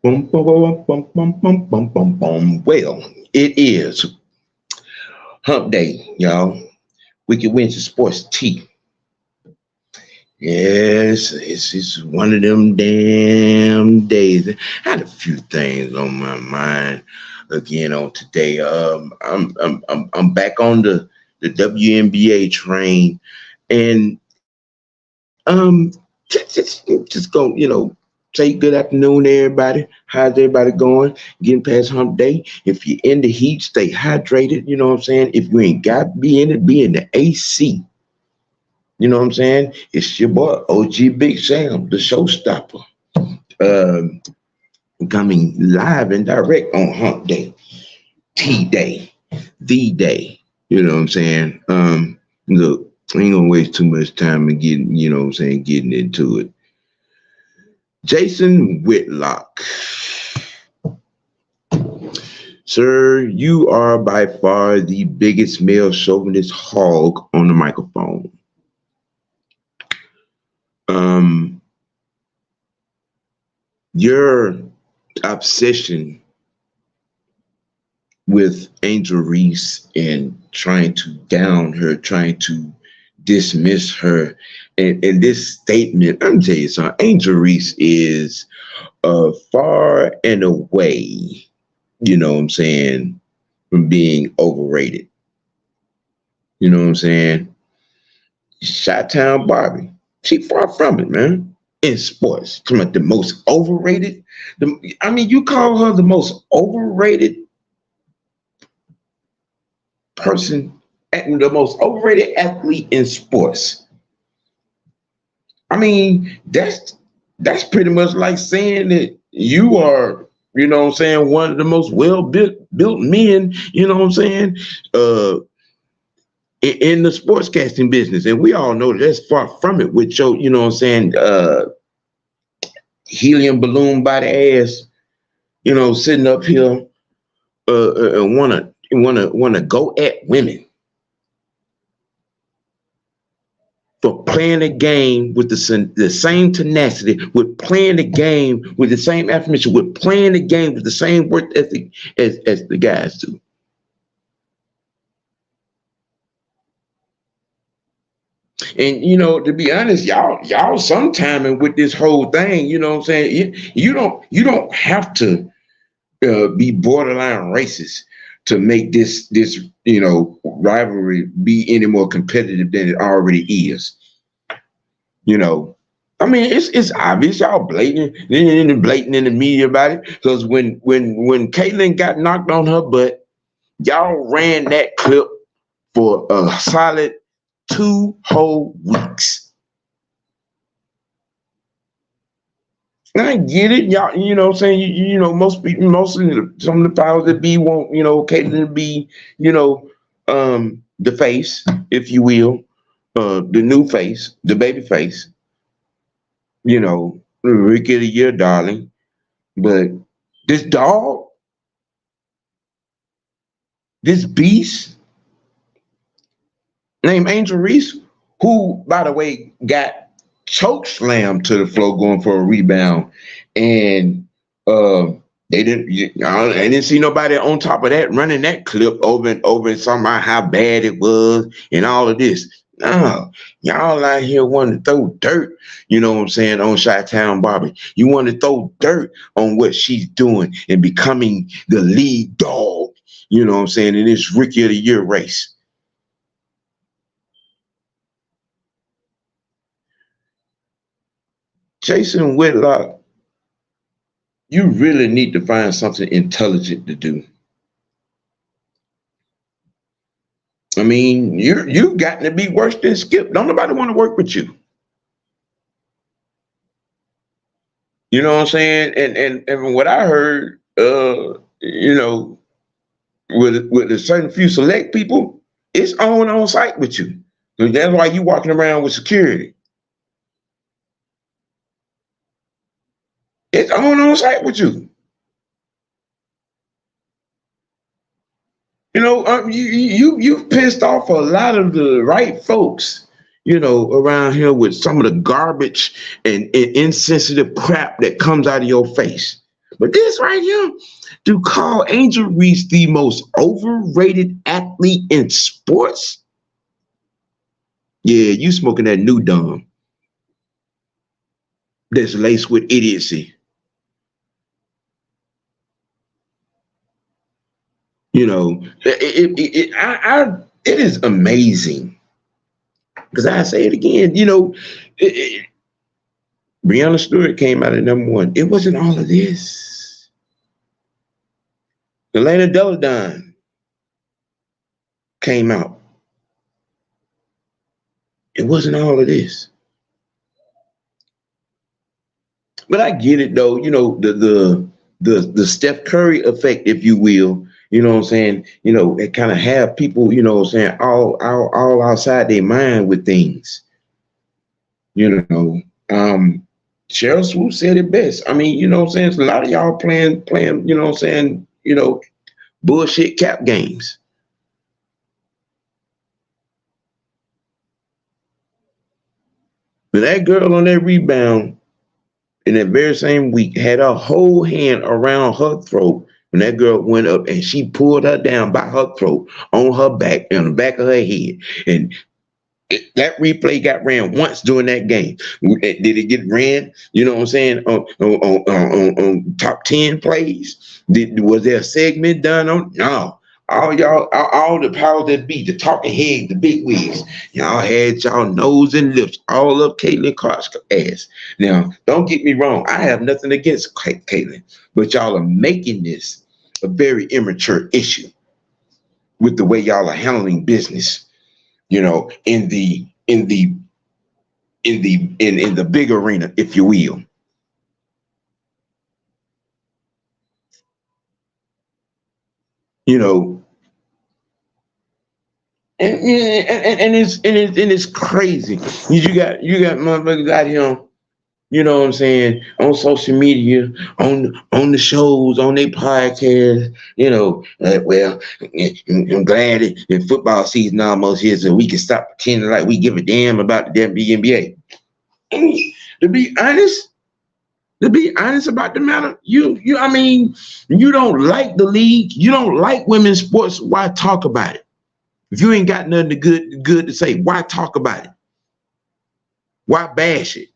Bum, bum, bum, bum, bum, bum, bum, bum, bum. Well, it is hump day, y'all. Wicked Wins of Sports T. Yes, it's one of them damn days. I had a few things on my mind again on today. I'm back on the WNBA train, and just go, say good afternoon to everybody. How's everybody going? Getting past hump day. If you're in the heat, stay hydrated. You know what I'm saying? If you ain't got to be in it, be in the AC. You know what I'm saying? It's your boy, OGBigsam, the showstopper. Um, Coming live and direct on hump day, T day, the day. You know what I'm saying? Look, I ain't gonna waste too much time and getting, getting into it. Jason Whitlock. Sir, you are by far the biggest male chauvinist hog on the microphone. Your obsession with Angel Reese and trying to down her, trying to dismiss her, and this statement, I'm tell you something, Angel Reese is far and away, you know what I'm saying, from being overrated. You know what I'm saying? Chi-Town Barbie, she far from it, man. In sports, come on, the most overrated. You call her the most overrated person, the most overrated athlete in sports. I mean, that's pretty much like saying that you are, you know what I'm saying, one of the most well built men, you know what I'm saying, in the sportscasting business. And we all know that's far from it with your, you know what I'm saying, helium balloon by the ass, sitting up here and wanna go at women for playing the game with the same tenacity, with playing the game with the same affirmation, with playing the game with the same work ethic as the guys do. And to be honest, y'all sometime with this whole thing, you know what I'm saying? You don't have to be borderline racist to make this rivalry be any more competitive than it already is. It's obvious, y'all blatant in the media about it, because when Caitlyn got knocked on her butt, y'all ran that clip for a solid 2 whole weeks. I get it, y'all. You know what I'm saying? Most people, some of the powers that be want, Caitlyn to be, the face, if you will, the new face, the baby face, Ricky of the Year, darling. But this dog, this beast named Angel Reese, who, by the way, got choke slammed to the floor going for a rebound, and I didn't see nobody on top of that running that clip over and talking about how bad it was and all of this. No, y'all out here want to throw dirt, you know what I'm saying, on Chi-Town Barbie. You want to throw dirt on what she's doing and becoming the lead dog, you know what I'm saying, in this Rookie of the Year race. Jason Whitlock, you really need to find something intelligent to do. I mean, you've gotten to be worse than Skip. Don't nobody want to work with you. You know what I'm saying? And what I heard, with a certain few select people, it's on site with you. So that's why you walking around with security. It's on site with you. You pissed off a lot of the right folks, around here with some of the garbage and insensitive crap that comes out of your face. But this right here, to call Angel Reese the most overrated athlete in sports, yeah, you smoking that new dumb that's laced with idiocy. You know, it is amazing. Because I say it again, you know, Breonna Stewart came out at #1. It wasn't all of this. Elena Deladon came out. It wasn't all of this. But I get it though, you know, the Steph Curry effect, if you will, you know what I'm saying? You know, it kind of have people, you know what I'm saying, all outside their mind with things. You know, Cheryl Swoop said it best. I mean, you know what I'm saying? It's a lot of y'all playing, you know what I'm saying, you know, bullshit cap games. But that girl on that rebound in that very same week had her whole hand around her throat when that girl went up and she pulled her down by her throat on her back, on the back of her head. And that replay got ran once during that game. Did it get ran? You know what I'm saying? On top 10 plays? Was there a segment done on? No. All y'all, all the powers that be, the talking heads, the big wigs, y'all had y'all nose and lips all up Caitlin Clark's ass. Now, don't get me wrong. I have nothing against Caitlin, but y'all are making this a very immature issue with the way y'all are handling business. You know, in the big arena, if you will. You know, and it's crazy. You got motherfuckers out here, you know what I'm saying, on social media, on the shows, on their podcast, you know, well, I'm glad that football season almost here so we can stop pretending like we give a damn about the damn NBA. And to be honest about the matter, I mean, you don't like the league, you don't like women's sports, why talk about it? If you ain't got nothing good to say, why talk about it? Why bash it?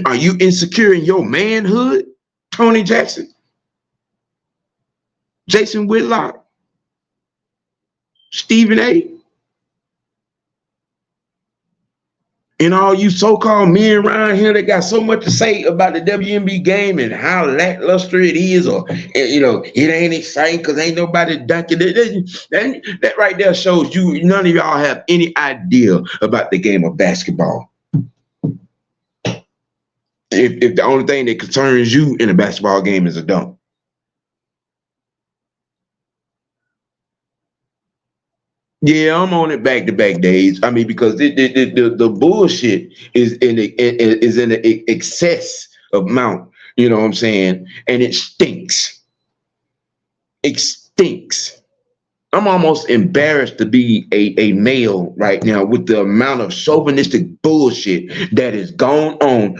Are you insecure in your manhood? Tony Jackson, Jason Whitlock, Stephen A, and all you so-called men around here that got so much to say about the WNBA game and how lackluster it is, or, you know, it ain't exciting because ain't nobody dunking it. That right there shows you none of y'all have any idea about the game of basketball. If the only thing that concerns you in a basketball game is a dunk. Yeah, I'm on it back-to-back days. I mean, because the bullshit is in the excess amount. You know what I'm saying? And it stinks. It stinks. I'm almost embarrassed to be a male right now with the amount of chauvinistic bullshit that has gone on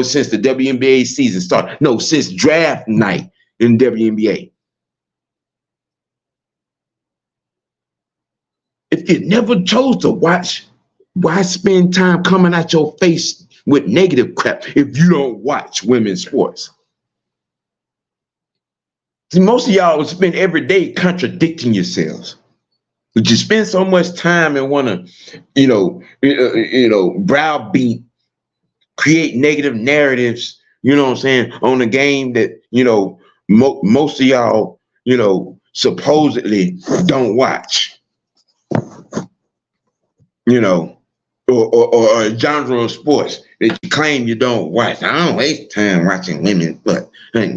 since the WNBA season started. No, since draft night in WNBA. If you never chose to watch, why spend time coming at your face with negative crap if you don't watch women's sports? See, most of y'all would spend every day contradicting yourselves. But you spend so much time and want to, browbeat, create negative narratives, you know what I'm saying, on a game that, most of y'all, supposedly don't watch. Or a genre of sports that you claim you don't watch. I don't waste time watching women, but I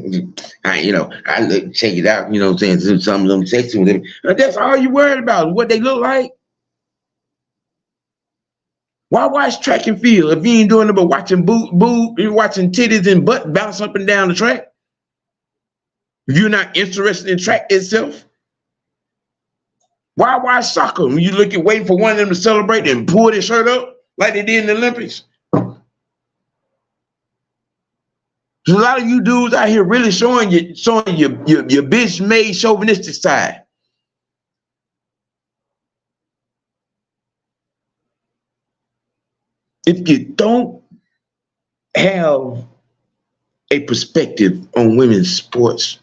check it out, saying some of them sexy with them. That's all you worried about, what they look like. Why watch track and field if you ain't doing it but watching you're watching titties and butt bounce up and down the track? If you're not interested in track itself? Why watch soccer when you waiting for one of them to celebrate and pull their shirt up like they did in the Olympics? There's a lot of you dudes out here really showing your bitch made chauvinistic side. If you don't have a perspective on women's sports,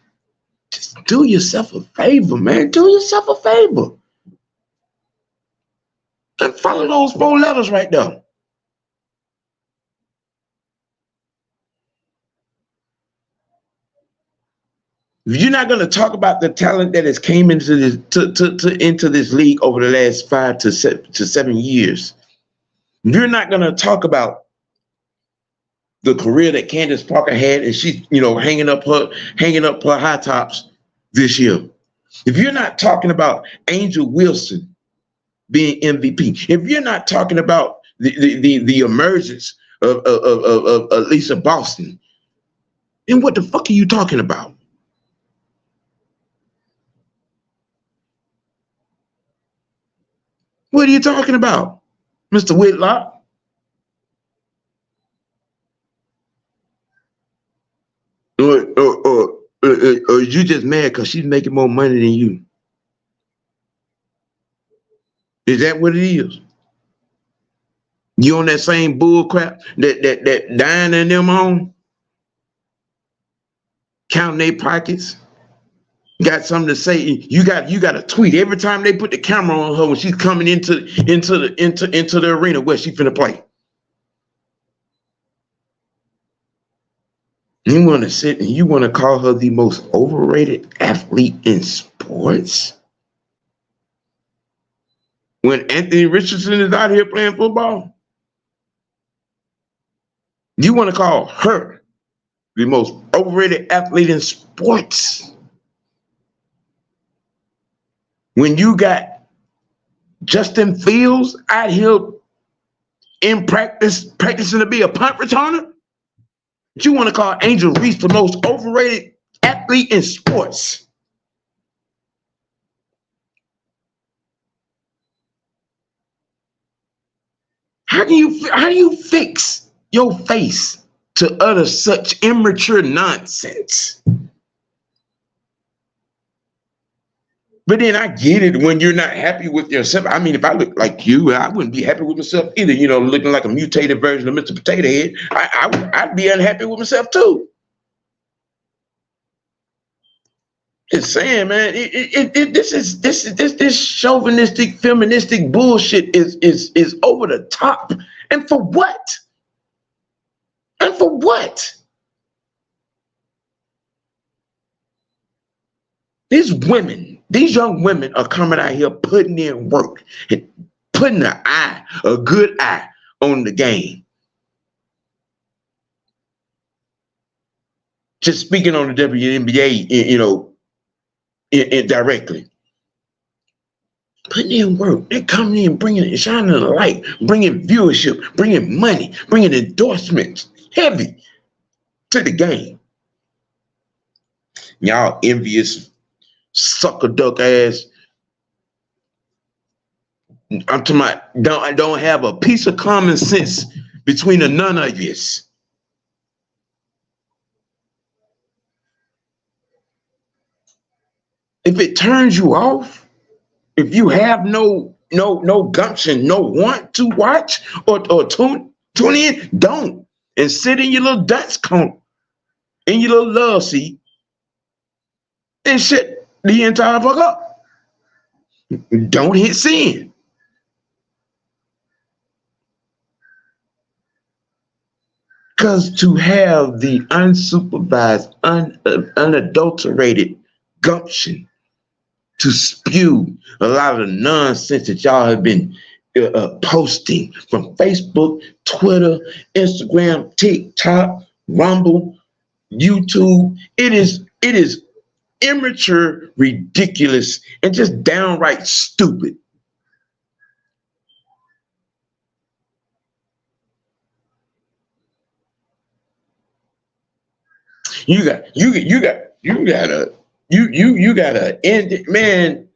just do yourself a favor, man. Do yourself a favor. And follow those 4 letters right there. If you're not going to talk about the talent that has came into this into this league over the last 5 to 7 years, if you're not going to talk about the career that Candace Parker had, and she's hanging up her high tops this year. If you're not talking about Angel Wilson being MVP, if you're not talking about the emergence of Lisa Boston, then what the fuck are you talking about? What are you talking about, Mr. Whitlock? Or you just mad because she's making more money than you? Is that what it is? You on that same bull crap that Diana and them on? Counting their pockets? Got something to say? You got a tweet every time they put the camera on her when she's coming into the arena where she finna play. You want to sit and you want to call her the most overrated athlete in sports? When Anthony Richardson is out here playing football? You want to call her the most overrated athlete in sports? When you got Justin Fields out here in practicing to be a punt returner? You want to call Angel Reese the most overrated athlete in sports? How do you fix your face to utter such immature nonsense? But then I get it when you're not happy with yourself. I mean, if I look like you, I wouldn't be happy with myself either. Looking like a mutated version of Mr. Potato Head, I'd be unhappy with myself too. Just saying, man, this chauvinistic, feministic bullshit is over the top. And for what? And for what? These young women are coming out here putting in work and putting a good eye on the game. Just speaking on the WNBA, indirectly. Putting in work. They're coming in, shining a light, bringing viewership, bringing money, bringing endorsements, heavy to the game. Y'all envious, sucker duck ass. I'm talking about don't have a piece of common sense between the none of you. If it turns you off, if you have no gumption, no want to watch or tune in, don't. And sit in your little dunce cone, in your little love seat, and shit the entire fuck up. Don't hit send. Because to have the unsupervised, unadulterated gumption to spew a lot of the nonsense that y'all have been posting from Facebook, Twitter, Instagram, TikTok, Rumble, YouTube. It is immature, ridiculous, and just downright stupid. You gotta end it, man.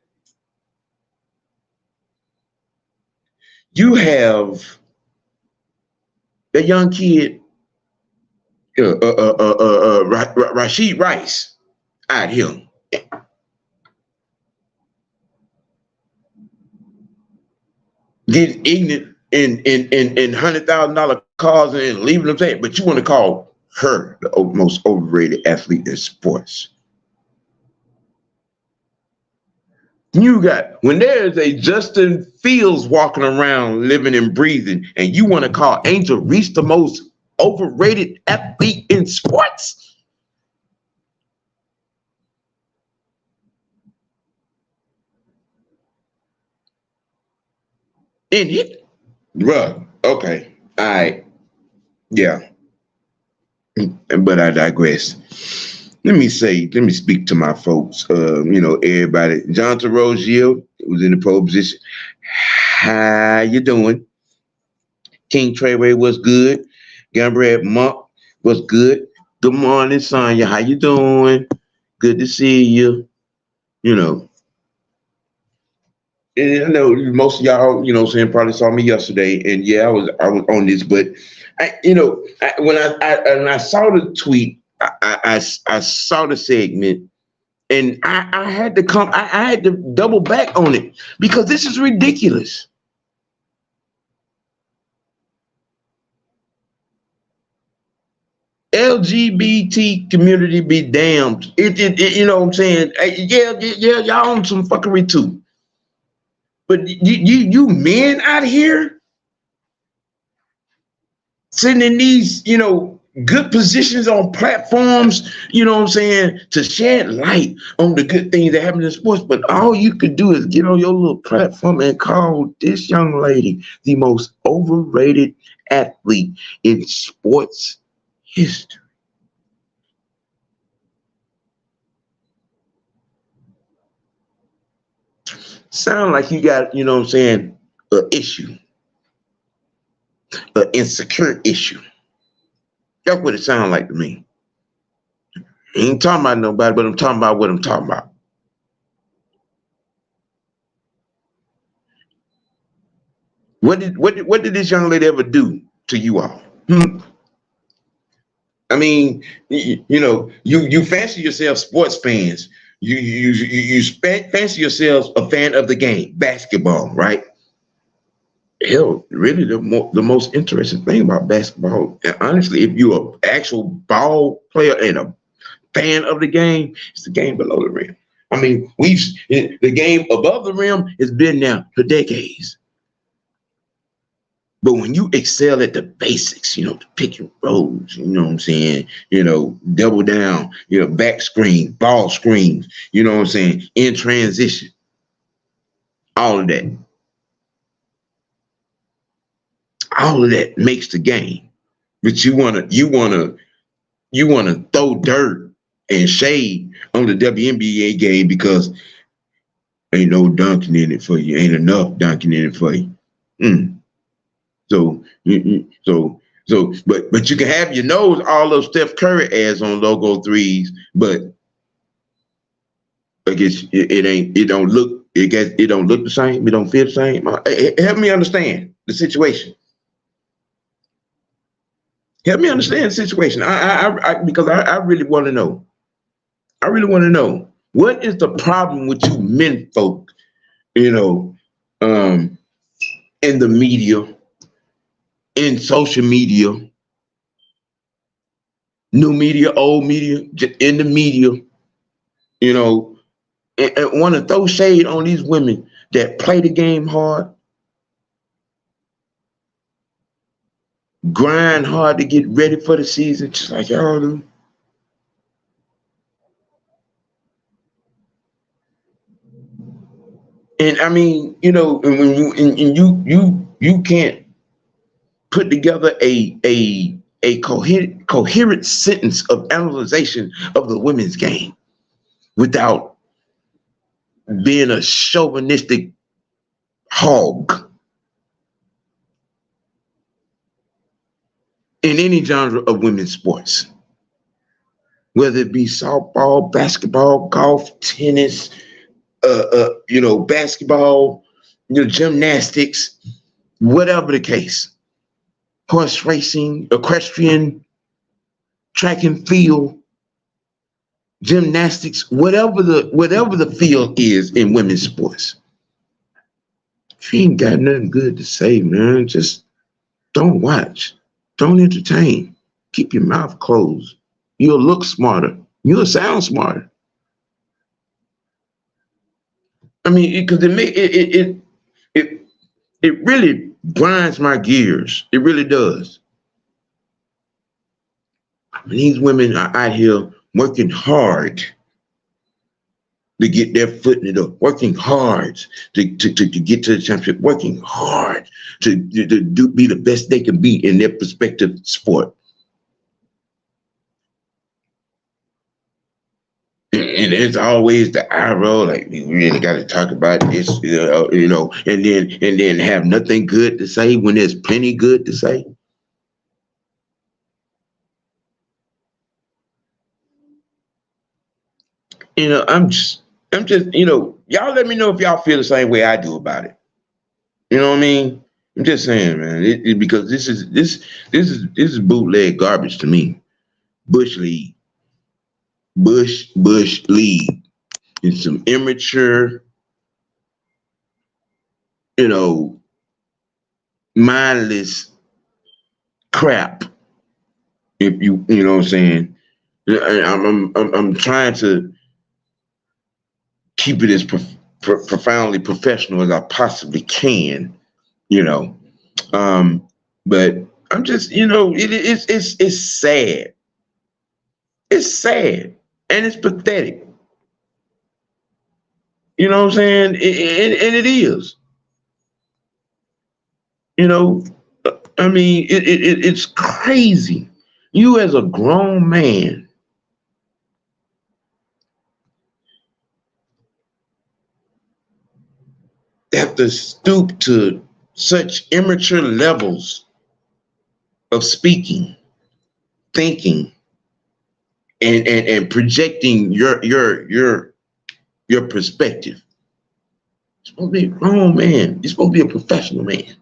You have the young kid Rashid Rice out here. Getting ignorant in $100,000 cars and leaving them saying, but you want to call her the most overrated athlete in sports. You got, when there's a Justin Fields walking around living and breathing, and you want to call Angel Reese the most overrated athlete in sports? In it, bruh. Okay, all right, yeah, but I digress. Let me speak to my folks. Everybody. Jonathan Rozier was in the pole position. How you doing? King Treyway was good. Gambrad Monk was good. Good morning, Sonya. How you doing? Good to see you. And I know most of y'all, saying probably saw me yesterday, and yeah, I was on this, but when I saw the tweet, I saw the segment, and I had to I had to double back on it because this is ridiculous. LGBT community be damned. You know what I'm saying? Yeah, y'all on some fuckery too. But you men out here sitting in these, good positions on platforms, to shed light on the good things that happen in sports. But all you could do is get on your little platform and call this young lady the most overrated athlete in sports history. Sound like you got, an issue, an insecure issue. That's what it sounds like to me. I ain't talking about nobody, but I'm talking about what I'm talking about. What did this young lady ever do to you all? I mean, you fancy yourself sports fans. You fancy yourselves a fan of the game, basketball, right? Hell, really the most interesting thing about basketball, and honestly, if you're an actual ball player and a fan of the game, it's the game below the rim. I mean, the game above the rim has been now for decades. But when you excel at the basics, the pick and rolls, you know what I'm saying? Double down, back screen, ball screens, you know what I'm saying? In transition, all of that. All of that makes the game. But you wanna throw dirt and shade on the WNBA game because ain't no dunking in it for you, ain't enough dunking in it for you. So but you can have your nose all those Steph Curry ads on logo threes, but I guess it don't look the same, it don't feel the same. Help me understand the situation. Help me understand the situation. Because I really want to know. I really want to know what is the problem with you men folk, in the media, in social media, new media, old media, in the media, and want to throw shade on these women that play the game hard, grind hard to get ready for the season, just like y'all do. And I mean, you can't put together a coherent sentence of analyzation of the women's game without being a chauvinistic hog in any genre of women's sports, whether it be softball, basketball, golf, tennis, basketball, gymnastics, whatever the case, horse racing, equestrian, track and field, gymnastics, whatever the field is in women's sports. If you ain't got nothing good to say, man, just don't watch. Don't entertain. Keep your mouth closed. You'll look smarter. You'll sound smarter. I mean, because it really grinds my gears. It really does. I mean, these women are out here working hard to get their foot in the door, working hard to get to the championship, working hard to be the best they can be in their respective sport. And it's always the eye roll, like we really got to talk about this, you know, and then have nothing good to say when there's plenty good to say. You know, I'm just, you know, y'all let me know if y'all feel the same way I do about it. You know what I mean? I'm just saying, man, because this is bootleg garbage to me. Bush League. Bush League. It's some immature, you know, mindless crap. If you know what I'm saying. I'm trying to keep it as profoundly professional as I possibly can, you know. But I'm just, you know, it's sad. It's sad and it's pathetic. You know what I'm saying? And it is. You know, I mean, it's crazy. You as a grown man have to stoop to such immature levels of speaking, thinking, and projecting your perspective. You're supposed to be a grown man. You're supposed to be a professional man.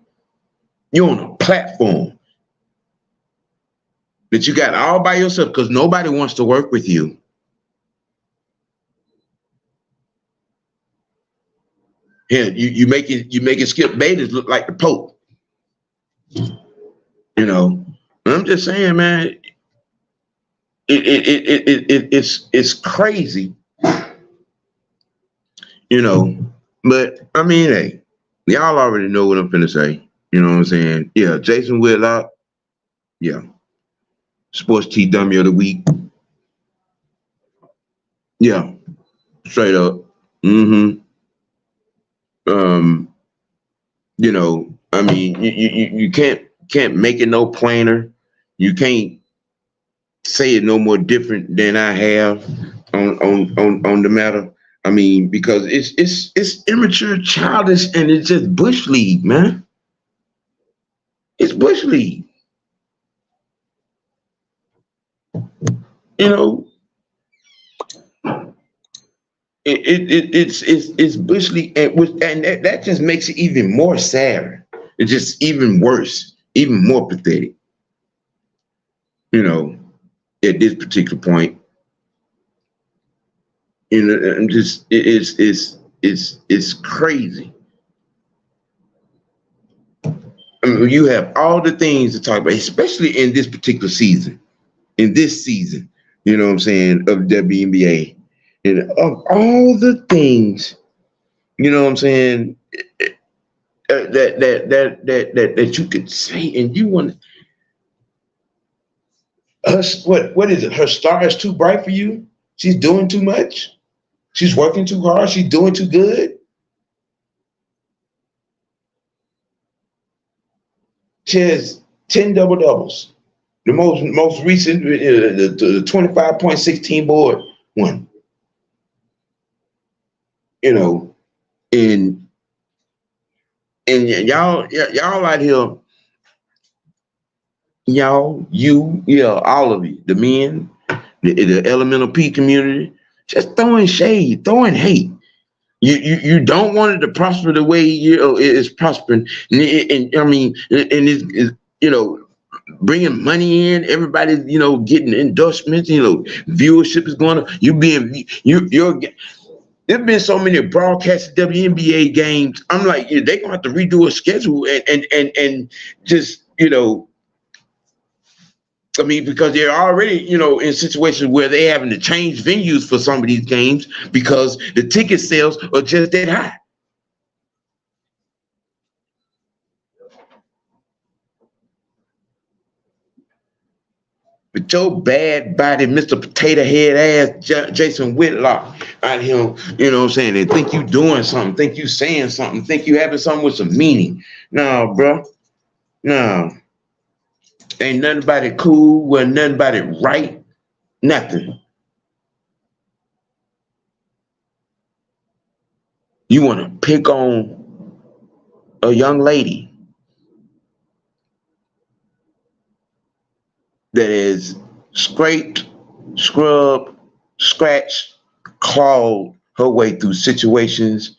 You're on a platform that you got all by yourself because nobody wants to work with you. Yeah, you make it Skip Bayless look like the Pope. You know, I'm just saying, man. It's crazy. You know, but I mean, hey, y'all already know what I'm finna say. You know what I'm saying? Yeah, Jason Whitlock. Yeah, Sports Tea Dummy of the Week. Yeah, straight up. You know, I mean, you can't make it no plainer. You can't say it no more different than I have on the matter. I mean, because it's immature, childish, and it's just Bush League, man. It's Bush League. You know, it's Bush League, and that just makes it even more sadder. It's just even worse, even more pathetic. You know, at this particular point, you know, I'm just it's crazy. I mean, you have all the things to talk about, especially in this particular season. In this season, you know what I'm saying, of WNBA. And of all the things, you know what I'm saying, that you could say, and you want us, what is it? Her star is too bright for you? She's doing too much? She's working too hard? She's doing too good? She has 10 double-doubles. The most recent, the 25.16 board one. You know, and y'all out here, all of you, the men, the elemental P community, just throwing shade, throwing hate. You don't want it to prosper the way it's prospering, and I mean, and it's, you know, bringing money in. Everybody's, getting endorsements. Viewership is going up. There's been so many broadcast WNBA games. I'm like, they're gonna have to redo a schedule and just, I mean, because they're already, in situations where they're having to change venues for some of these games because the ticket sales are just that high. With your bad body, Mr. Potato Head ass Jason Whitlock out here, and think you doing something, think you saying something, think you having something with some meaning. No, bro. No. Ain't nothing about it cool, wasn't nothing about it right, nothing. You want to pick on a young lady that is scraped, scrubbed, scratched, clawed her way through situations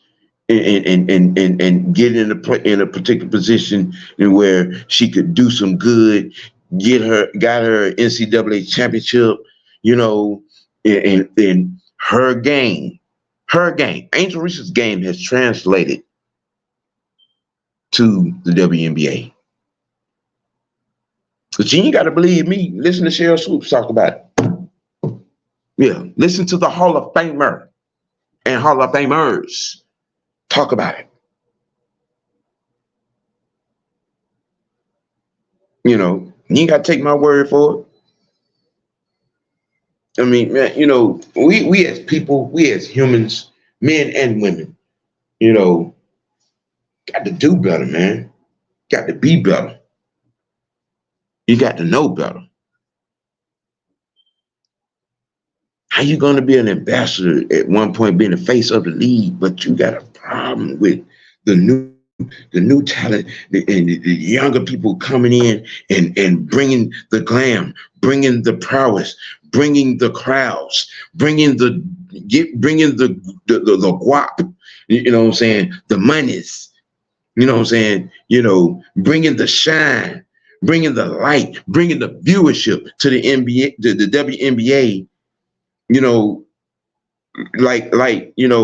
and get in a particular position in where she could do some good, got her NCAA championship, and her game, Angel Reese's game has translated to the WNBA. But you ain't got to believe me. Listen to Cheryl Swoops talk about it. Yeah, listen to the Hall of Famer and Hall of Famers talk about it. You ain't got to take my word for it. I mean, man, we as people, we as humans, men and women, got to do better, man. Got to be better. You got to know better. How you going to be an ambassador at one point being the face of the league, but you got a problem with the new talent and the younger people coming in and bringing the glam, bringing the prowess, bringing the crowds, bringing the guap, the monies, bringing the shine, bringing the light, bringing the viewership to the NBA, the WNBA,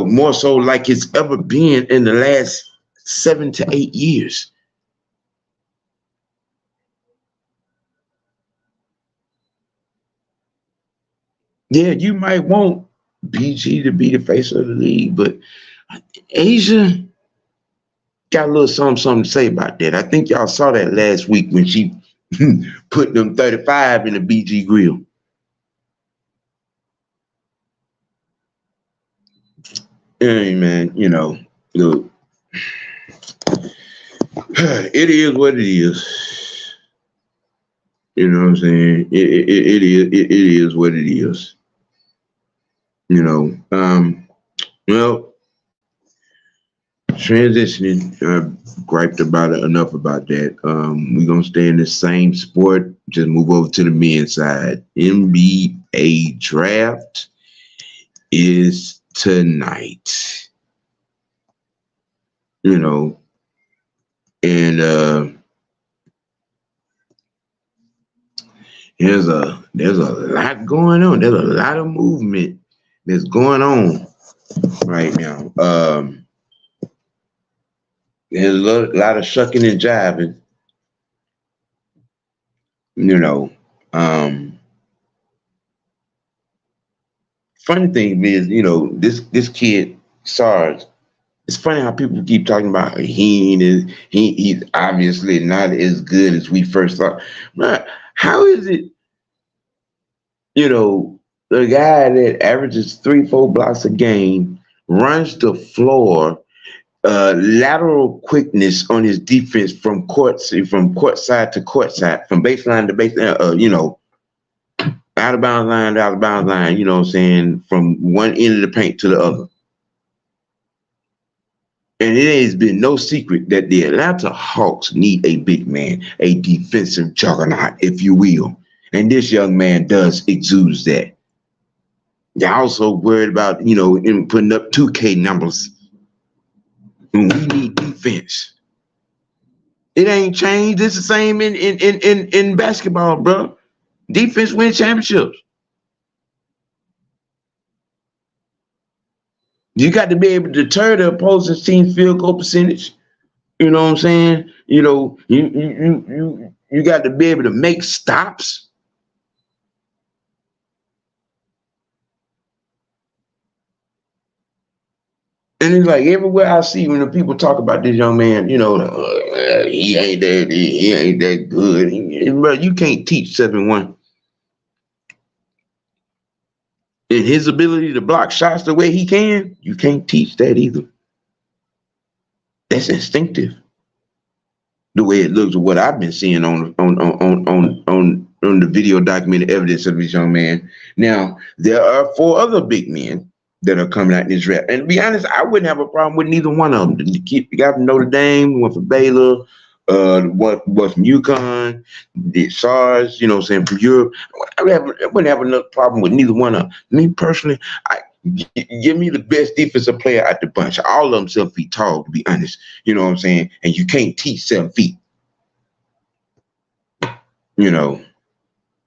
more so like it's ever been in the last 7 to 8 years. Yeah, you might want BG to be the face of the league, but Asia got a little something to say about that. I think y'all saw that last week when she put them 35 in the BG grill. Hey, man, look, it is what it is. You know what I'm saying? It is what it is. Well, transitioning, I've griped about it enough about that. We're gonna stay in the same sport, just move over to the men's side. NBA draft is tonight. And there's a lot going on. There's a lot of movement that's going on right now. There's a lot of shucking and jiving. Funny thing is, this kid Sarge. It's funny how people keep talking about he's obviously not as good as we first thought. But how is it, the guy that averages 3-4 blocks a game, runs the floor, lateral quickness on his defense from court side to court side, from baseline to baseline, out of bounds line to out of bounds line, from one end of the paint to the other. And it has been no secret that the Atlanta Hawks need a big man, a defensive juggernaut, if you will. And this young man does exude that. They're also worried about, him putting up 2K numbers. And we need defense. It ain't changed. It's the same in basketball, bro. Defense wins championships. You got to be able to deter the opposing team's field goal percentage. You know what I'm saying? You know, you got to be able to make stops. And it's like everywhere I see when the people talk about this young man, you know, he ain't that good. Bro, you can't teach 7-1. And his ability to block shots the way he can, you can't teach that either. That's instinctive. The way it looks, what I've been seeing on the video documented evidence of this young man. Now, there are 4 other big men that are coming out in this draft. And to be honest, I wouldn't have a problem with neither one of them. The guy from Notre Dame, one from Baylor, one from UConn, the SARS, you know what I'm saying, from Europe. I wouldn't have enough problem with neither one of them. Me personally, give me the best defensive player out the bunch. All of them 7 feet tall, to be honest. You know what I'm saying? And you can't teach 7 feet. You know,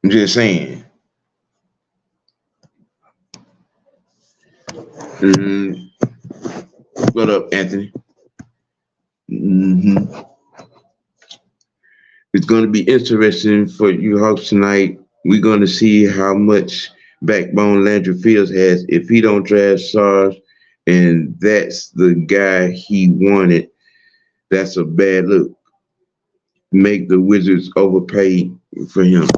I'm just saying. What up, Anthony? It's going to be interesting for you Hawks tonight. We're going to see how much backbone Landry Fields has. If he don't draft SARS and that's the guy he wanted, that's a bad look. Make the Wizards overpay for him.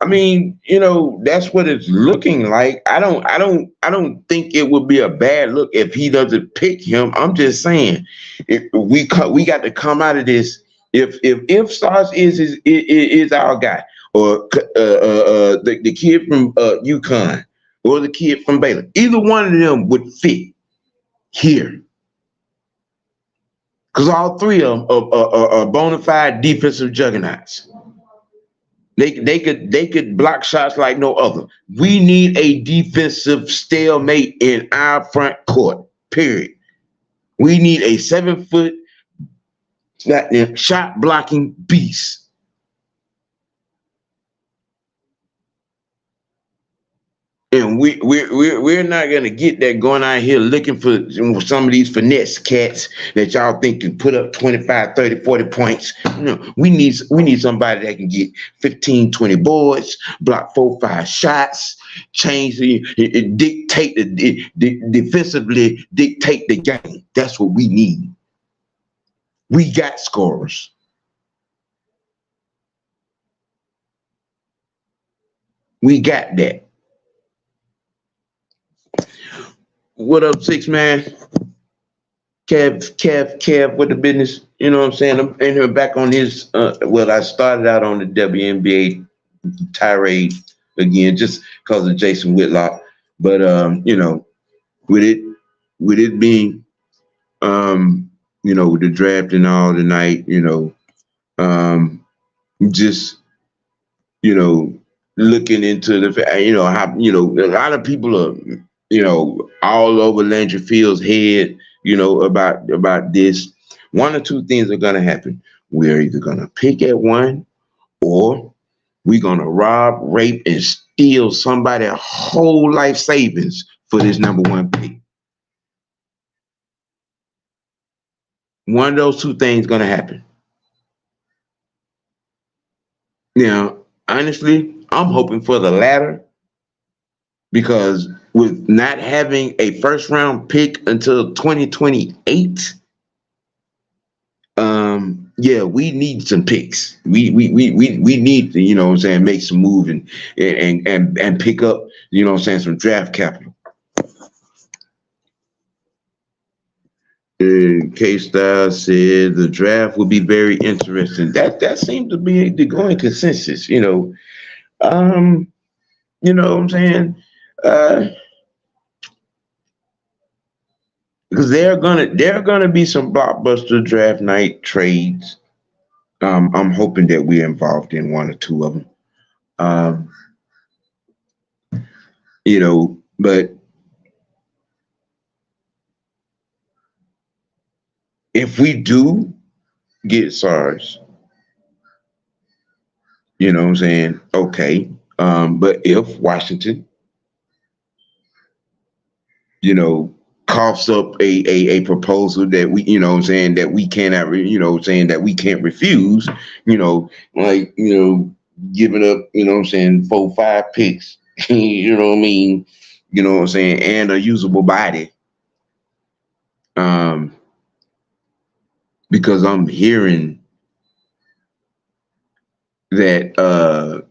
I mean, you know, that's what it's looking like. I don't think it would be a bad look if he doesn't pick him. I'm just saying, we got to come out of this. If SARS is our guy, or the kid from UConn, or the kid from Baylor, either one of them would fit here. Because all 3 of them are bona fide defensive juggernauts. They could block shots like no other. We need a defensive stalemate in our front court. Period. We need a 7-foot shot blocking beast. And we're not gonna get that going out here looking for some of these finesse cats that y'all think can put up 25, 30, 40 points. You know, we need somebody that can get 15, 20 boards, block 4, 5 shots, change dictate defensively dictate the game. That's what we need. We got scorers. We got that. What up, 6 man? Kev, with the business. You know what I'm saying? I'm in here back on his. Well, I started out on the WNBA tirade again just because of Jason Whitlock. But you know, with it being, you know, with the draft and all tonight, you know, just, you know, looking into the, you know, how, you know, a lot of people are, you know, all over Landry Fields' head, you know, about this. 1 or 2 things are going to happen. We're either going to pick at 1, or we're going to rob, rape, and steal somebody's whole life savings for this number 1 pick. One of those 2 things going to happen. Now, honestly, I'm hoping for the latter, because with not having a 1st-round pick until 2028, yeah, we need some picks. We need to, you know what I'm saying, make some move and pick up, you know what I'm saying, some draft capital. K-Style said the draft will be very interesting. That seems to be the going consensus, you know. You know what I'm saying? Because there are gonna be some blockbuster draft night trades. I'm hoping that we're involved in 1 or 2 of them. You know, but if we do get SARS, You know what I'm saying? Okay. But if Washington, you know, coughs up a proposal that we, you know what I'm saying, that we cannot, you know, saying that we can't refuse, you know, like, you know, giving up, you know what I'm saying, 4, 5 picks, you know what I mean? You know what I'm saying? And a usable body. Um, because I'm hearing that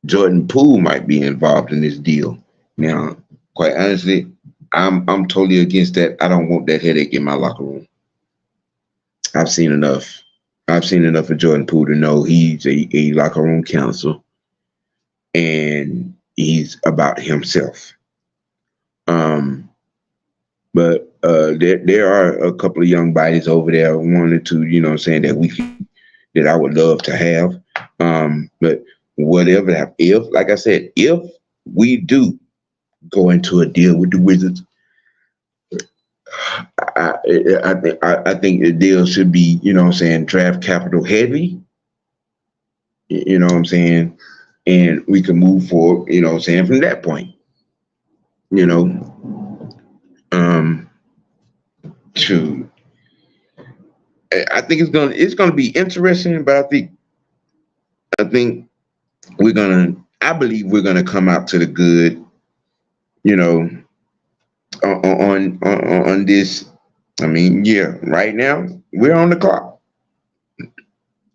Jordan Poole might be involved in this deal. Now, quite honestly, I'm totally against that. I don't want that headache in my locker room. I've seen enough. I've seen enough of Jordan Poole to know he's a locker room counselor and he's about himself. Um, but there are a couple of young bodies over there, one or two, you know what I'm saying, that I would love to have. But whatever, if, like I said, if we do go into a deal with the Wizards, I think the deal should be, you know what I'm saying, draft capital heavy, you know what I'm saying, and we can move forward, you know what I'm saying, from that point, you know. To I think it's gonna be interesting, but I think I believe we're gonna come out to the good, you know, on this. I mean, yeah, right now we're on the clock.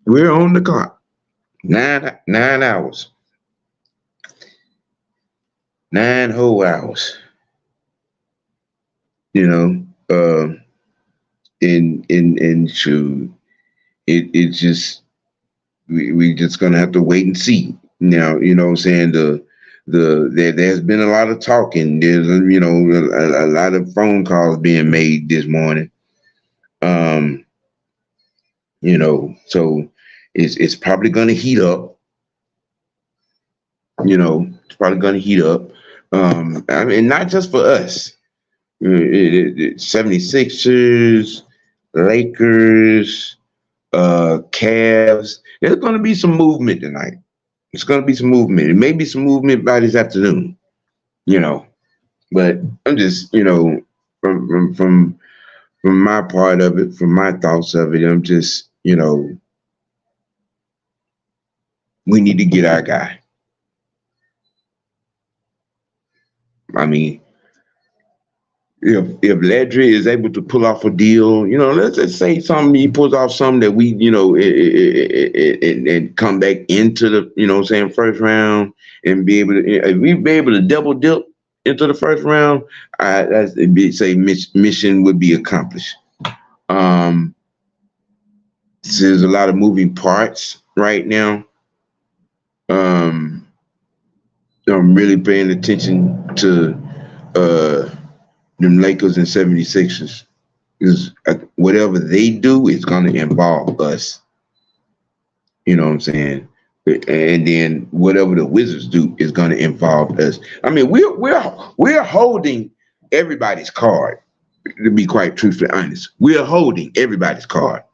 We're on the clock. 9 hours. 9 whole hours. You know, in shoot, it's just we just gonna have to wait and see. Now, you know what I'm saying, there's been a lot of talking. There's you know a lot of phone calls being made this morning. Um, you know, so it's probably gonna heat up. You know, it's probably gonna heat up. I mean, not just for us. 76ers, Lakers, Cavs. There's going to be some movement tonight. It's going to be some movement. It may be some movement by this afternoon, you know. But I'm just, you know, from my part of it, from my thoughts of it, I'm just, you know, we need to get our guy. I mean, if Ledry is able to pull off a deal, you know, let's just say something, he pulls off something that we, you know, and come back into the, you know what I'm saying, first round and be able to, if we be able to double dip into the first round, mission would be accomplished. There's a lot of moving parts right now. I'm really paying attention to them Lakers and 76ers. Because whatever they do is going to involve us. You know what I'm saying? And then whatever the Wizards do is going to involve us. I mean, we're holding everybody's card. To be quite truthfully honest, we're holding everybody's card.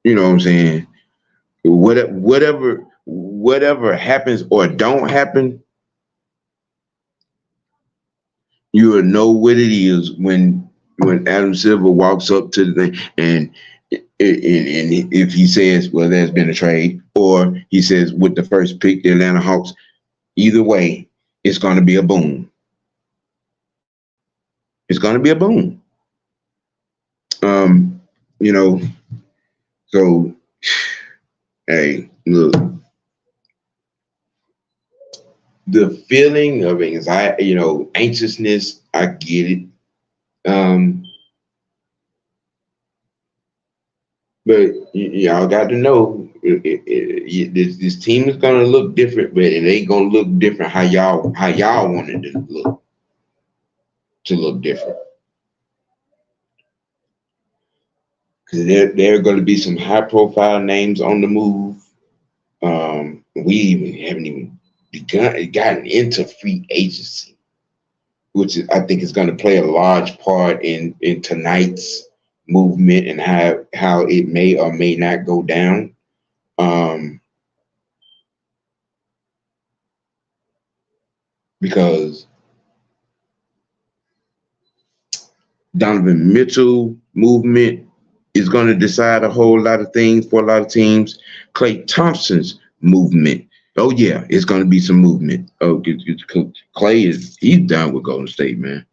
You know what I'm saying? Whatever happens or don't happen, you will know what it is when Adam Silver walks up to the thing and if he says, well, there's been a trade, or he says with the first pick, the Atlanta Hawks, either way, it's going to be a boom. It's going to be a boom. You know, so, hey, look, the feeling of anxiety, you know, anxiousness, I get it. But y'all got to know this team is gonna look different, but it ain't gonna look different how y'all wanted to look different. Because there are going to be some high profile names on the move. We haven't even gotten into free agency, which I think is going to play a large part in tonight's movement and how it may or may not go down. because Donovan Mitchell movement is going to decide a whole lot of things for a lot of teams. Klay Thompson's movement. Oh yeah, it's going to be some movement. Oh, Klay he's done with Golden State, man.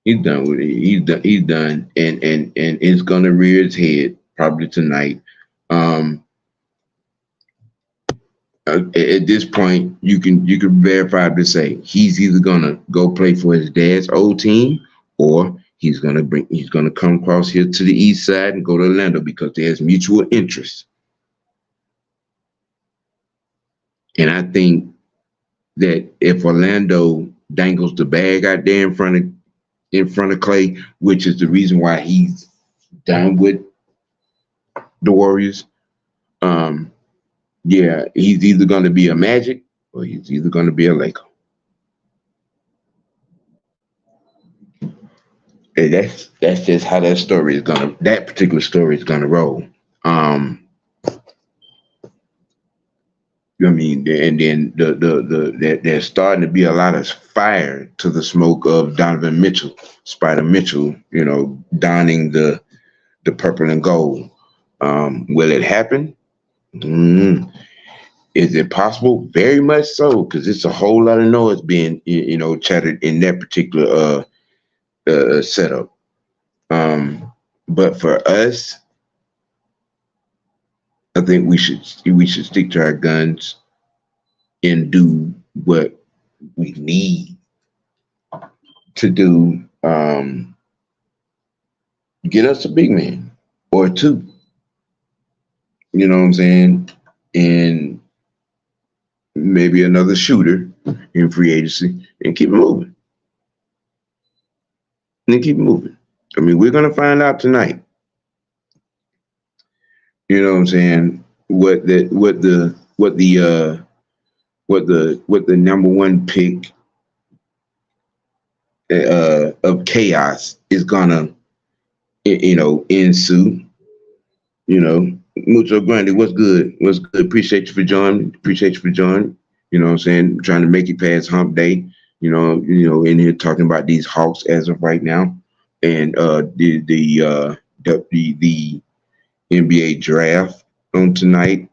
He's done with it. He's done, and it's going to rear its head probably tonight. At this point, you can verifiably say he's either going to go play for his dad's old team, or he's gonna come across here to the east side and go to Orlando because there's mutual interest. And I think that if Orlando dangles the bag out there in front of Klay, which is the reason why he's done with the Warriors, yeah, he's either going to be a Magic or he's either going to be a Laker. And that's just how that particular story is gonna roll. I mean, and then there's starting to be a lot of fire to the smoke of Donovan Mitchell, Spider Mitchell, donning the purple and gold. Will it happen? Is it possible? Very much so, because it's a whole lot of noise being, chattered in that particular setup. But for us, I think we should stick to our guns and do what we need to do. Get us a big man or two. You know what I'm saying? And maybe another shooter in free agency and keep it moving. And keep moving. I mean, we're gonna find out tonight. You know what I'm saying? What the number one pick of chaos is gonna ensue. Mucho Grande, what's good? What's good? Appreciate you for joining. You know what I'm saying? Trying to make it past hump day. In here talking about these Hawks as of right now, and the NBA draft on tonight,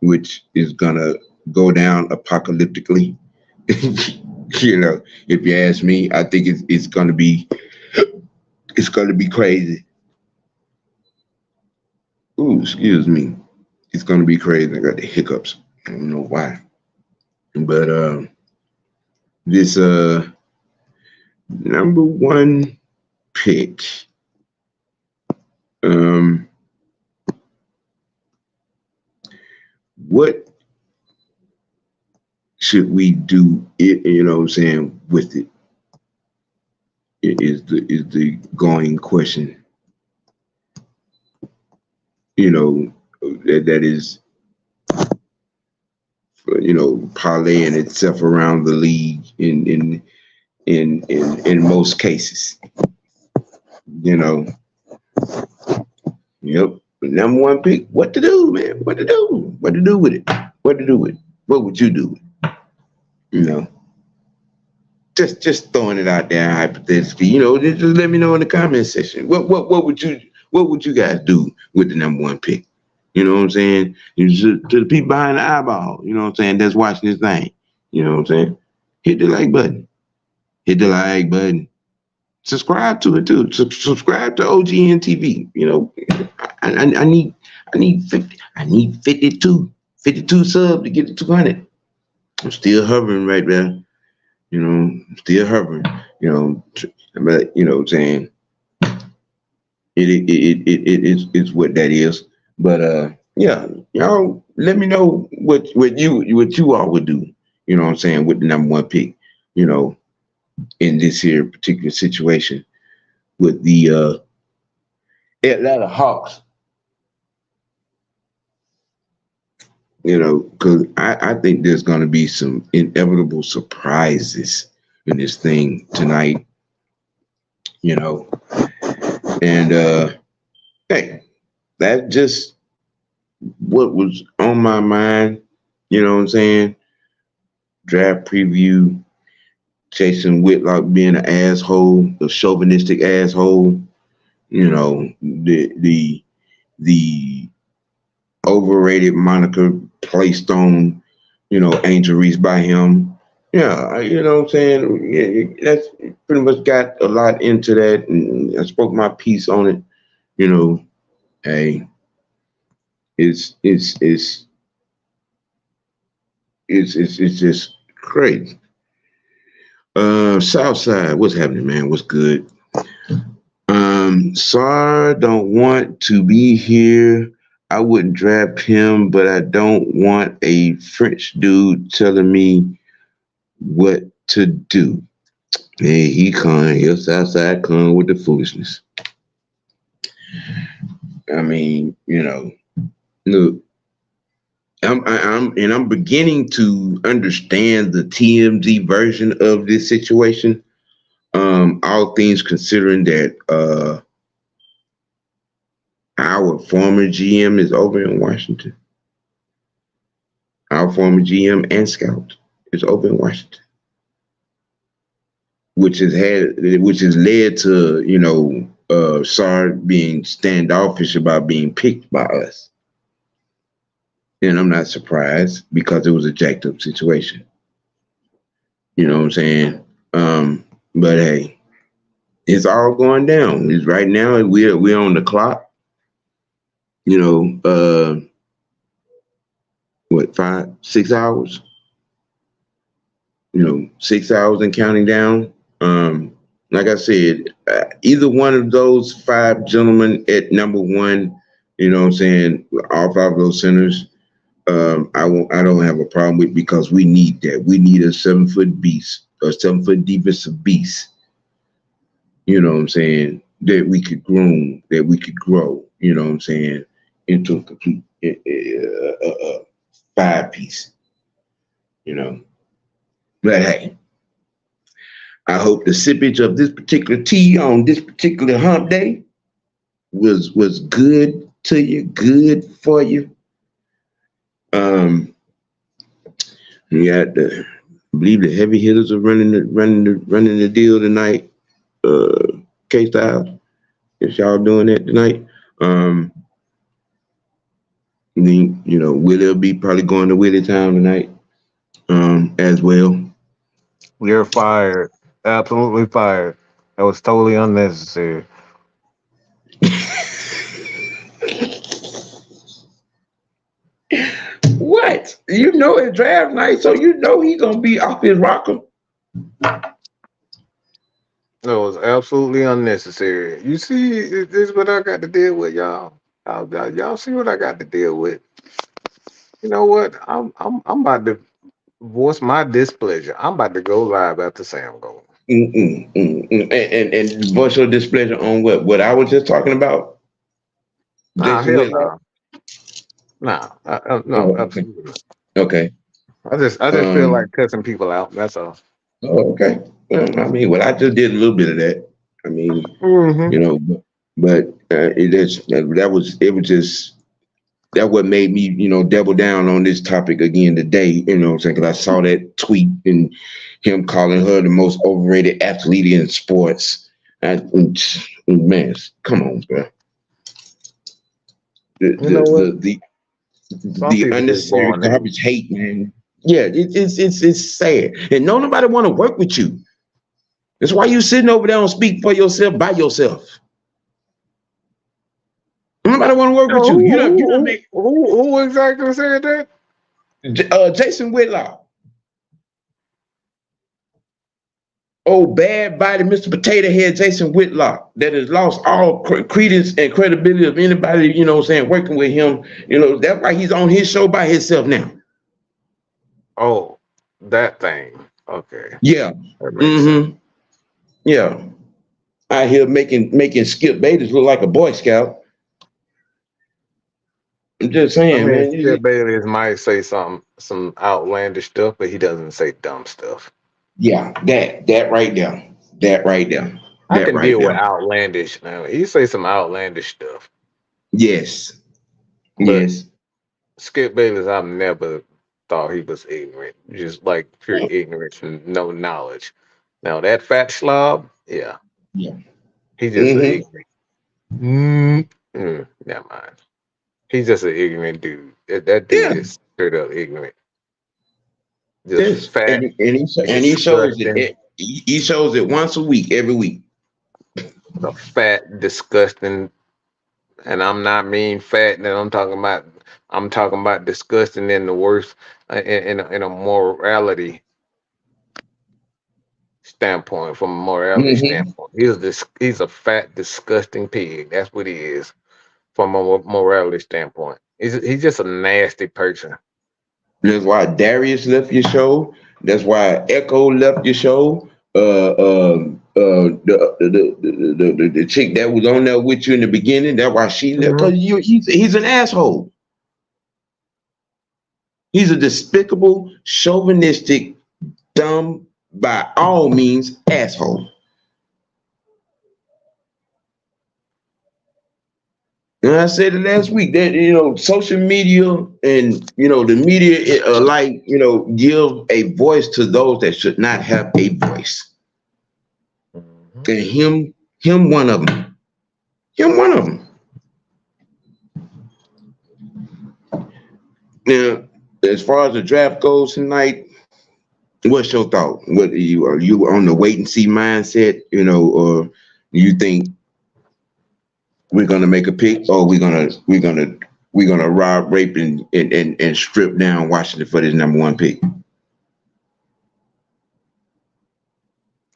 which is gonna go down apocalyptically. If you ask me, I think it's gonna be crazy. Ooh, excuse me. It's gonna be crazy. I got the hiccups. I don't know why, but this number one pick, what should we do it, with it? It is the going question. That is parlaying itself around the league in most cases. Yep. Number one pick. What to do, man? What to do? What to do with it? What to do with it? What would you do? Just throwing it out there hypothetically. Just let me know in the comment section. What would you guys do with the number one pick? You know what I'm saying? To the people behind the eyeball, you know what I'm saying, that's watching this thing. You know what I'm saying? Hit the like button. Subscribe to it too. Subscribe to OGN TV. I need 52 subs to get to 200. I'm still hovering right there. Still hovering. But what I'm saying, it's what that is. But yeah, y'all let me know what you all would do. You know what I'm saying, with the number one pick. In this here particular situation with the Atlanta Hawks. Because I think there's going to be some inevitable surprises in this thing tonight. And hey, that's just what was on my mind. You know what I'm saying? Draft Preview, Jason Whitlock being an asshole, a chauvinistic asshole. You know, the overrated moniker placed on, Angel Reese by him. Yeah, you know what I'm saying? That's pretty much got a lot into that, and I spoke my piece on it. You know, hey, it's it's it's it's just crazy. Southside, what's happening, man? What's good? Sar don't want to be here. I wouldn't draft him, but I don't want a French dude telling me what to do. Hey, he'll Southside come with the foolishness. I mean, look, I'm beginning to understand the TMZ version of this situation. All things considering that our former GM is over in Washington. Our former GM and scout is over in Washington, which has led to Sar being standoffish about being picked by us. And I'm not surprised because it was a jacked up situation. You know what I'm saying? But hey, it's all going down. It's right now we're on the clock. What, 6 hours? 6 hours and counting down. Like I said, either one of those 5 gentlemen at number 1, all 5 of those centers, I don't have a problem with, because we need that. We need a 7-foot beast, a 7-foot defensive beast. That we could groom, that we could grow. Into a complete 5-piece. But hey, I hope the sippage of this particular tea on this particular hump day was good to you, good for you. You got I believe the heavy hitters are running the deal tonight. K-Style, if y'all doing that tonight. Willie be probably going to Willie Town tonight, as well. You're fired. Absolutely fired. That was totally unnecessary. What? It's draft night, so he gonna be off his rocker. That was absolutely unnecessary. You see, this is what I got to deal with, y'all. Y'all see what I got to deal with. You know what? I'm about to voice my displeasure. I'm about to go live after Sam goes. And voice your displeasure on what I was just talking about. Nah, Jason hell Whitlock? no. Oh, Absolutely not. okay. I just feel like cussing people out. That's all. Okay. I mean, well, I just did a little bit of that. I mean, Mm-hmm. but it was just that what made me, double down on this topic again today. Because I saw that tweet and him calling her the most overrated athlete in sports. Man, come on, bro. You know what? Some The people just unnecessary born. garbage hate, man. Yeah, it's sad, and don't nobody want to work with you. That's why you sitting over there and speak for yourself by yourself. Nobody want to work with you. You don't make Who exactly said that? Jason Whitlock. Oh, bad body, Mr. Potato Head, Jason Whitlock, that has lost all credence and credibility of anybody, working with him. That's why he's on his show by himself now. Oh, that thing. Okay, Yeah. that makes sense. Yeah. Out here making Skip Bayless look like a Boy Scout. I'm just I saying, mean, man. Skip Bayless might say some outlandish stuff, but he doesn't say dumb stuff. Yeah, that right there. That right there. I That can right deal with there. outlandish. Now, he say some outlandish stuff, Yes. but Yes. Skip Bayless, I've never thought he was ignorant, just like pure ignorance and no knowledge. Now that fat slob, yeah, Yeah. he's just an Mm-hmm. ignorant. Never mind. He's just an ignorant dude. That dude Yeah. is straight up ignorant. Just Yes. fat, And he shows it. disgusting, He shows it once a week, every week. the fat, disgusting, and I'm not mean fat. That I'm talking about. I'm talking about disgusting in the worst, in a morality standpoint. From a morality Mm-hmm. standpoint, he's a fat, disgusting pig. That's what he is from a morality standpoint. He's just a nasty person. That's why Darius left your show. That's why Echo left your show. The chick that was on there with you in the beginning. That's why she left. Hmm. Cause he's an asshole. He's a despicable, chauvinistic, dumb, by all means, asshole. And I said it last week that social media and the media alike give a voice to those that should not have a voice. Hmm. And him one of them. Him one of them. Now, as far as the draft goes tonight, what's your thought? What are you on the wait and see mindset? Or you think we're gonna make a pick, or we're gonna rob, rape, and strip down Washington for this number one pick?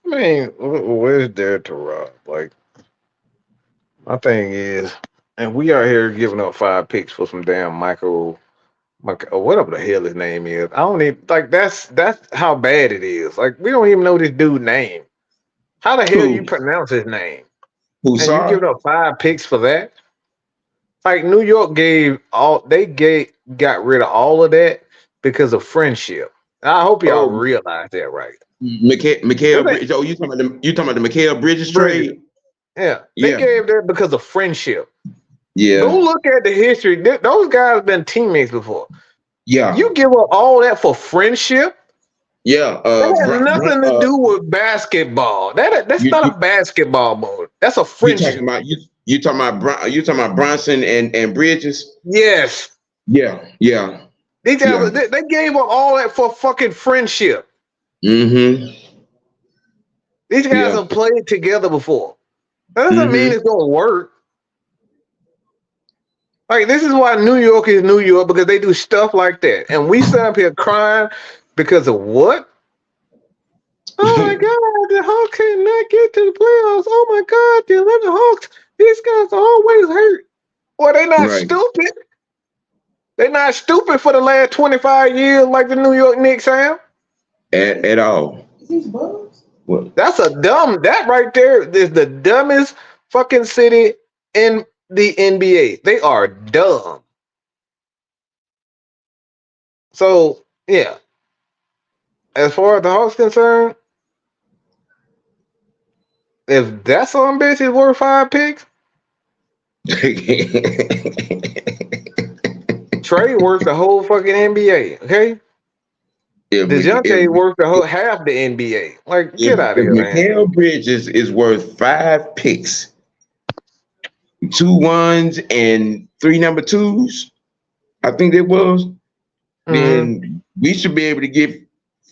I mean, where's there to rob? Like, my thing is, and we are here giving up 5 picks for some damn or whatever the hell his name is. I don't even like that's how bad it is. Like, we don't even know this dude's name. How the hell you Who? pronounce his name? Who? And you Sorry. giving up 5 picks for that? Like, New York got rid of all of that because of friendship. And I hope y'all Oh, realize that, right? Mikhail Cause Bridges. Oh, you talking about the Mikhail Bridges Bridges, trade? yeah, they Yeah. gave that because of friendship. Go Yeah. look at the history. Those guys been teammates before. Yeah. You give up all that for friendship? Yeah. That has nothing to do with basketball. That's You, not you a basketball mode. That's a you talking friendship. about you talking about Bronson and Bridges? Yes. Yeah. Yeah. These Yeah. guys, they gave up all that for fucking friendship. Mm-hmm. These guys Yeah. have played together before. That doesn't mean Mm-hmm. it's gonna work. Like, this is why New York is New York, because they do stuff like that. And we sit up here crying because of what? Oh my God, the Hawks cannot get to the playoffs. Oh my God, the Atlanta Hawks, these guys are always hurt. Well, they not Right. stupid. They not stupid for the last 25 years like the New York Knicks have. At all. Well, That right there is the dumbest fucking city in the NBA. They are dumb. So, yeah, as far as the Hawks concerned, if that son bitch is worth 5 picks, Trey worth the whole fucking NBA. Okay, DeJounte worth the whole half the NBA. Like, get out of if here, man. Mikhail Bridges is worth 5 picks, 2 1s and 3 number 2s, I think it was, Mm-hmm. then we should be able to get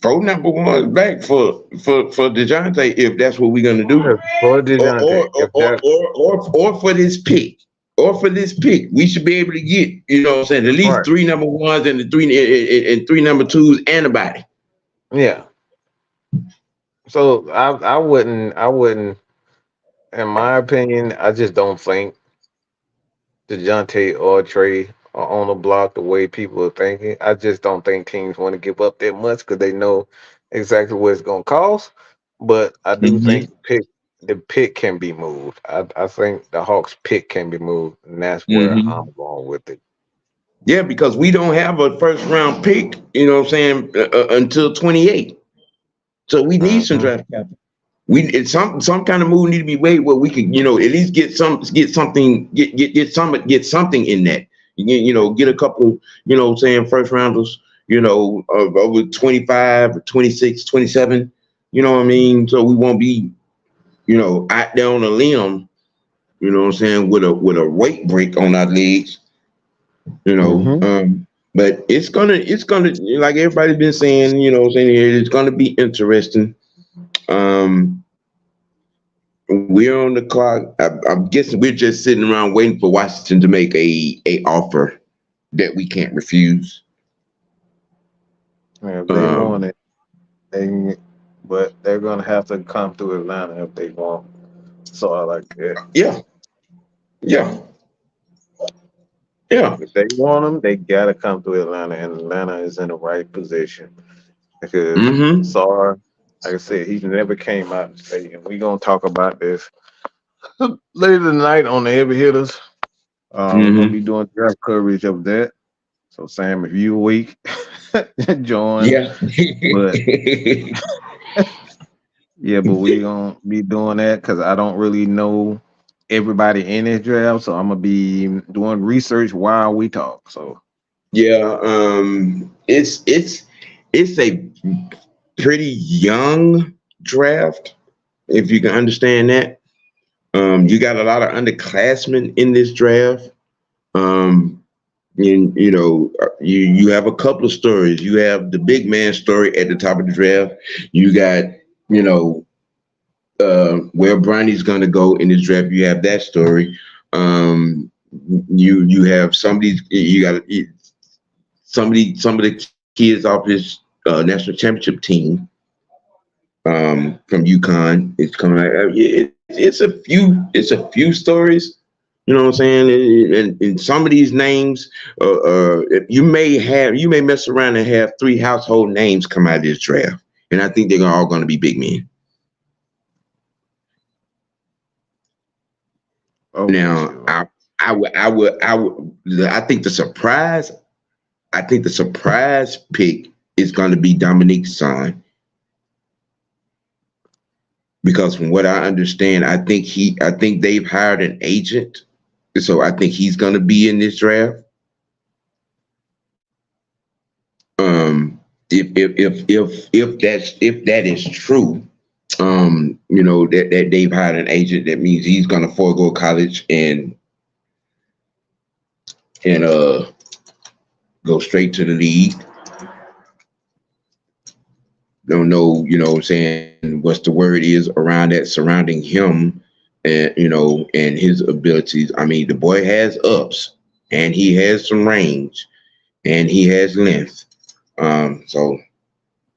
4 number 1s back for DeJounte if that's what we're gonna do. For Or DeJounte, or or or or, or for this pick. Or for this pick, we should be able to get, what I'm saying, at least right, 3 number 1s and 3 number 2s and a body. yeah. So I wouldn't. In my opinion, I just don't think DeJounte or Trey are on the block the way people are thinking. I just don't think teams want to give up that much because they know exactly what it's going to cost. But I do think Mm-hmm. the pick can be moved. I think the Hawks pick can be moved, and that's where I'm Mm-hmm. going with it. Yeah, because we don't have a first round pick, what I'm saying, until 28. So we need some Hmm. draft capital. It's some kind of move need to be made where we could, at least get something in that. Get a couple, what I'm saying, first rounders, of over 25, 26, 27. You know what I mean? So we won't be, out there on a limb, what I'm saying, with a weight break on our legs, you know. Mm-hmm. But it's gonna like everybody's been saying, what I'm saying here, it's gonna be interesting. Um we're on the clock. I'm guessing we're just sitting around waiting for Washington to make a offer that we can't refuse. Yeah, if they want Um it, they but they're gonna have to come to Atlanta if they want. So I like that. yeah, yeah, yeah. If they want them, they gotta come to Atlanta, and Atlanta is in the right position because Mm-hmm. Sar, like I said, he never came out and say, and we gonna talk about this later tonight on the Heavy Hitters. We're gonna Mm-hmm. be doing draft coverage of that. So Sam, if you weak, join. Yeah. But yeah, but we gonna be doing that because I don't really know everybody in this draft, so I'm gonna be doing research while we talk. So Yeah. It's a pretty young draft, if you can understand that. You got a lot of underclassmen in this draft. Um, and you have a couple of stories. You have the big man story at the top of the draft. You got you know where Bronny's gonna go in this draft. You have that story. You have somebody. You got some of the kids off his national championship team from UConn. It's coming out. It's a few stories. You know what I'm saying? And some of these names, you may mess around and have three household names come out of this draft, and I think they're all going to be big men. oh for Now, sure. I think the surprise pick is going to be Dominique's son, because from what I understand, I think they've hired an agent, so I think he's going to be in this draft. If that is true, that they've hired an agent, that means he's going to forego college and go straight to the league. Don't know, what I'm saying, what's the word is around that surrounding him, and his abilities. I mean, the boy has ups, and he has some range, and he has length. So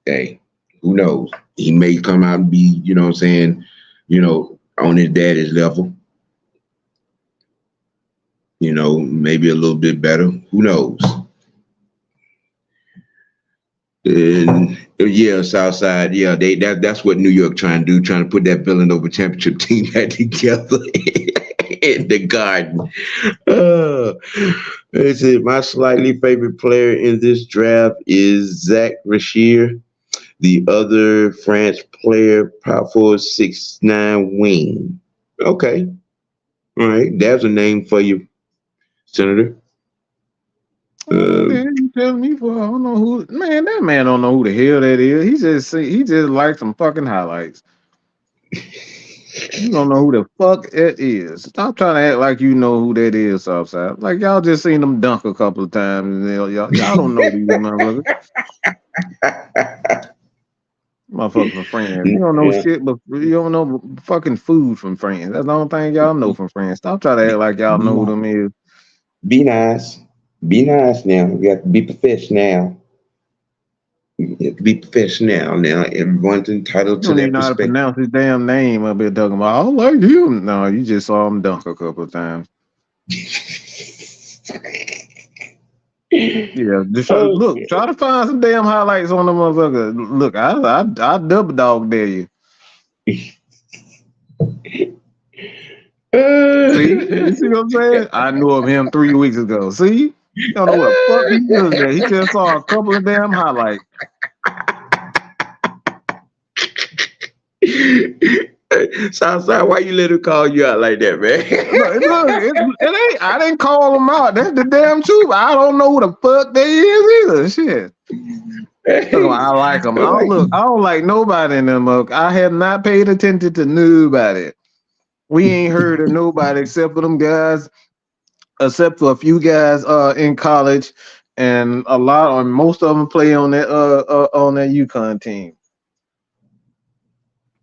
hey, who knows? He may come out and be, what I'm saying, on his daddy's level, maybe a little bit better. Who knows? And yeah, Southside, yeah, that's what New York trying to do, trying to put that Villanova championship team back together in the Garden. Uh, That's it. My slightly favorite player in this draft is Zach Rashier. The other French player, power forward, 6'9" wing. Okay, all right, there's a name for you, Senator. What the Uh, hell you telling me for? I don't know who. Man, that man don't know who the hell that is. He just likes some fucking highlights. You don't know who the fuck it is. Stop trying to act like you know who that is, Southside. Like y'all just seen them dunk a couple of times. And y'all don't know these motherfuckers. Motherfuckers from France. You don't know yeah. shit, but you don't know fucking food from France. That's the only thing y'all know from France. Stop trying to act like y'all know who them is. Be nice. Be nice now. You have to be professional. You have to be professional now. Everyone's entitled You to don't even that know how to respect. pronounce his damn name up here talking about, I don't like him. No, you just saw him dunk a couple of times. Yeah, just look, Okay. try to find some damn highlights on the motherfucker. Look, I double dog dare you. See? You see what I'm saying? I knew of him 3 weeks ago. See? You don't know what the fuck he looking at. He just saw a couple of damn highlights. Southside, why you let him call you out like that, man? Look, it ain't. I didn't call them out. That's the damn truth. I don't know who the fuck they is either. Shit. I like them. I don't like nobody in them. I have not paid attention to nobody. We ain't heard of nobody except for them guys, except for a few guys in college, and most of them play on that UConn team.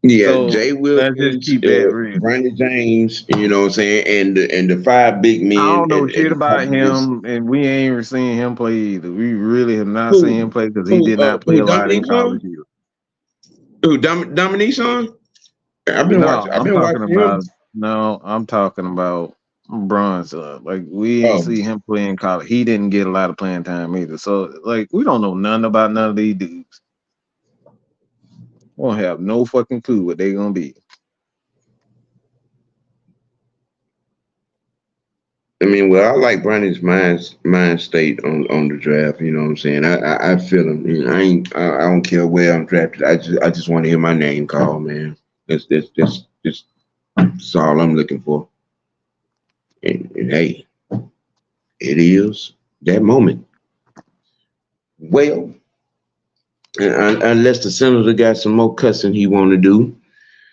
Yeah, So Jay let's just Wilkins, keep that real. Brandon James, you know what I'm saying, and the five big men. I don't know at shit the top about of this. him, and we ain't seen him play either. We really have not seen him Who play because he did not play who a lot in Dominique college on? either. Who Dominique on? I've been No, watching. I've been watching him. I'm talking about Bronson. Like we ain't Oh, see him play in college. He didn't get a lot of playing time either. So like we don't know nothing about none of these dudes. We don't have no fucking clue what they gonna be. I mean, well, I like Brandon's mind state on the draft. You know what I'm saying? I feel him. You know, I don't care where I'm drafted. I just want to hear my name called, man. That's all I'm looking for. And hey, it is that moment. Well, unless the senator got some more cussing he want to do,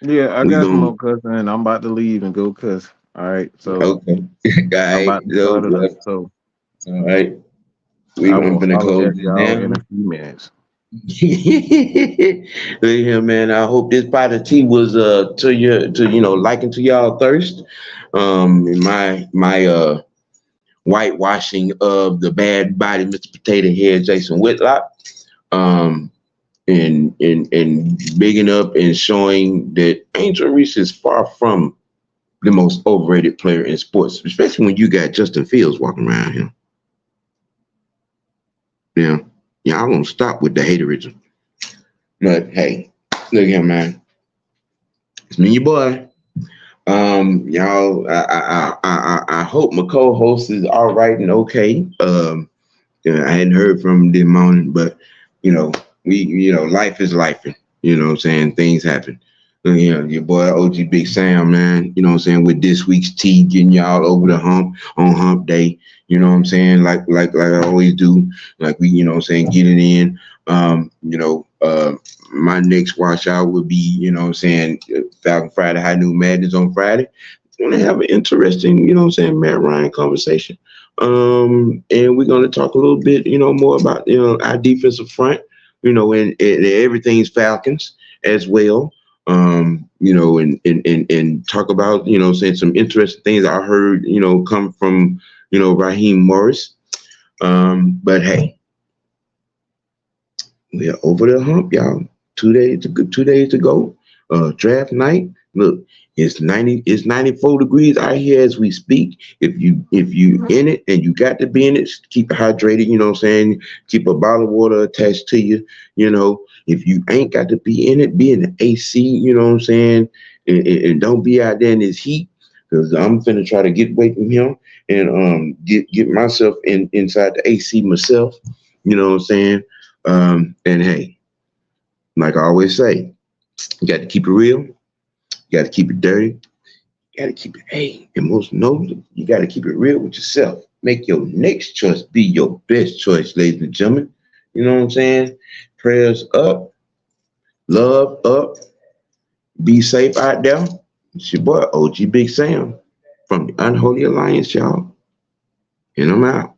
Yeah, I we got some gonna more cussing and I'm about to leave and go cuss. All right. So okay. All I'm right, about to so start it up. So all right. I I'm will gonna holler close at this y'all in a down. few minutes. Look here, man. I hope this pot of tea was to liking to y'all thirst. My whitewashing of the bad body, Mr. Potato Head, Jason Whitlock. Um, and bigging up and showing that Angel Reese is far from the most overrated player in sports, especially when you got Justin Fields walking around here. Yeah, yeah, I won't stop with the haterism. But hey, look here, man. It's me, your boy. Y'all, I hope my co-host is all right and okay. Yeah, I hadn't heard from him this morning, but you know, life is life. You know what I'm saying? Things happen. You know, your boy OGBigsam, man, you know what I'm saying, with this week's tea, getting y'all over the hump on hump day. You know what I'm saying? Like I always do. Like we, you know what I'm saying, get it in. My next washout would be, you know what I'm saying, Falcon Friday, High Noon Madness on Friday. We're gonna have an interesting, you know what I'm saying, Matt Ryan conversation. And we're going to talk a little bit, more about, our defensive front, and everything's Falcons as well. And talk about, saying some interesting things I heard, come from, Raheem Morris. But hey, we are over the hump, y'all. 2 days to go. Draft night. Look, it's 94 degrees out here as we speak. If you in it and you got to be in it, keep it hydrated, you know what I'm saying? Keep a bottle of water attached to you, If you ain't got to be in it, be in the AC, you know what I'm saying? And don't be out there in this heat, because I'm finna try to get away from him and get myself inside the AC myself, you know what I'm saying? And hey, like I always say, you got to keep it real. You got to keep it dirty. You got to keep it, and most notably, you got to keep it real with yourself. Make your next choice be your best choice, ladies and gentlemen. You know what I'm saying? Prayers up, love up, be safe out there. It's your boy, OG Big Sam, from the Unholy Alliance, y'all. And I'm out.